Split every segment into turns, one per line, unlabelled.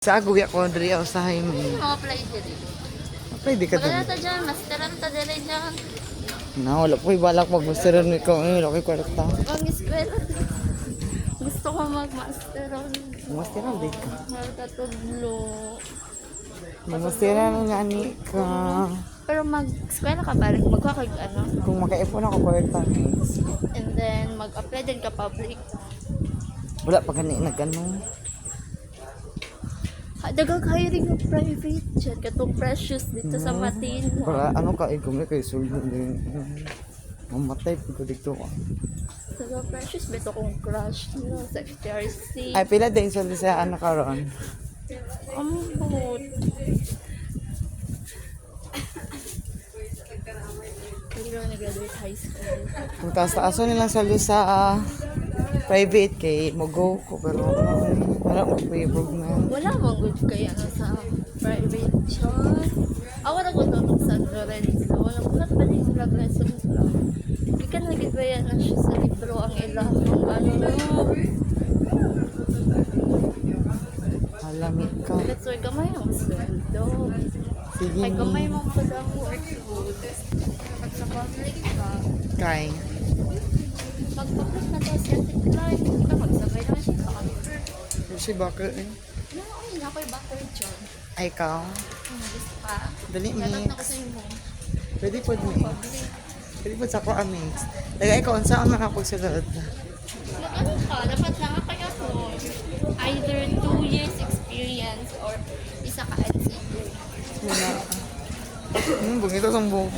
Sa aguya ko diri usahay mo.
Apply diri.
Pwede ka
Wala
diri.
ta dyan, masteran ta diri dyan.
Na wala po balak magmasteran ni ko ni laki kwarta.
Ang eskwela. Gusto ko mag-masteran.
Masteran di ka.
Magkatudlo.
Masteran nga ni ka.
Pero mag-eskwela ka balik, magkakag ano.
Kung makaipon ako kwarta
And then mag-apply din ka public.
wala pa gani nagano.
Dagang hiring ng private jet. Katong precious dito sa Matin.
Para ano ka igum kay sulod din. Mamatay ko dito ka.
Dagang precious beto kong crush no, Secretary C.
Ay pila din sa anak karon.
Ambot. Hindi ko nag-graduate high school.
Kung taas-taaso nilang sa private kay mogo ko pero wala mo pa na.
Wala mong good kaya ano sa private shop. Awan ako tutok sa Lorenzo. Walang kulat pa din sila lessons lang. Hindi ka nagigaya na siya sa libro ang ilang ano no.
Halamit ka.
That's why gamay ang sweldo.
Sige.
Ay gamay mong padang work food. Pag sa public ka,
Kay.
pag public na daw siya tiklan, hindi ka magsabay naman siya sa kanila.
Si Bakar eh.
Ay, ako'y backer dyan.
Ay, ikaw.
Gusto ka?
Dali,
Dapat na
mix.
kasi mo.
Pwede po mix.
Public.
Pwede po sa ko mix. Lagay ko, saan man ako sulod.
Mag-ano ka? Dapat na kaya ko. Either 2 years experience or isa ka NCT.
Wala. Bungito sa buhok.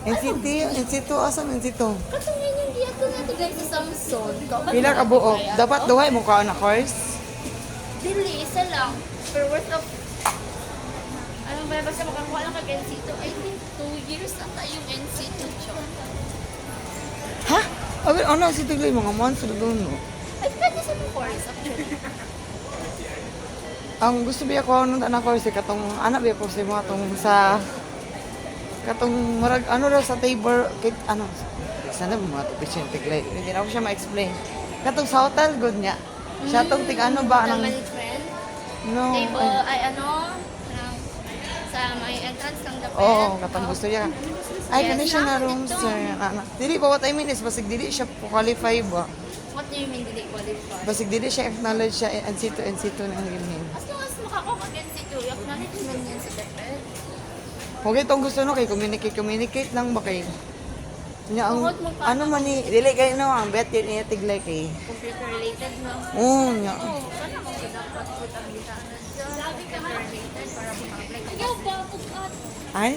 NCT, asam NCT.
Katungin yung diyato natin guys sa Samsung.
Pila ka buok. Dapat duhay mo ka na course.
Dili, isa lang. Per worth of... Ano ba, basta makakuha lang kag NCT. I think 2 years na tayong NCT.
Ha? Abi, ano si Tigay mga months doon no?
Ay, pwede sa mga course actually.
Ang gusto biya ko nung anak ko si katong anak biya ko si mga tong sa katong murag ano daw sa table kit ano sana mo mga to Tiglay. Hindi na ko siya ma-explain. Katong sa hotel good niya. Siya tong tig ano ba
Hotel
nang
management.
no.
Table, ay ano, ng- sa may entrance ng dapat.
Oo, katong gusto niya. Ay,
Yes,
kani siya na
nakakit
room,
to.
sir. Dili pa what I mean is, basig dili siya po qualify ba?
What do you mean dili qualified?
Basig dili siya acknowledge siya NC2 na ang ganyan.
As long as makakuha ka NCT, acknowledgement yan sa DepEd.
Okay, itong gusto no kay communicate lang ba kay niya ang
Tungod mo pa.
ano man ni dili kay no ang bet yun niya tiglay kay.
Computer related no?
Oo niya.
Oo, sana mo sa dapat putang bitaan. Labi ka related para maka-apply. Ikaw ba, bukat?
Ay,